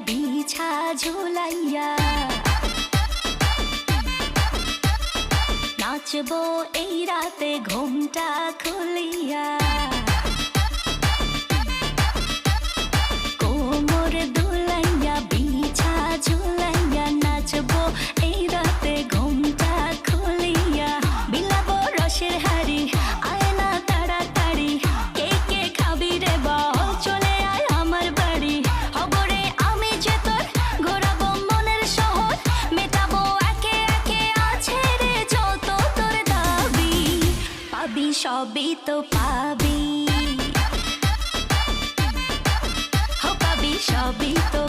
বিছা ঝুলাইয়া নাচবো এই রাতে ঘুমটা খুলিয়া কোমর দুলাইয়া বিছা ঝুলাইয়া নাচবো এই রাতে ঘুমটা খুলিয়া বিলাবো রসের হাড়ি আয় না তাড়াতাড়ি কে কে খাবি রে বল চলে আয় আমার বাড়ি হবরে আমি যে তোর ঘোরাবো মনের শহর মেটাবো একে একে আছে রে যত তোর দাবি পাবি সবই তো পাবি সবই তো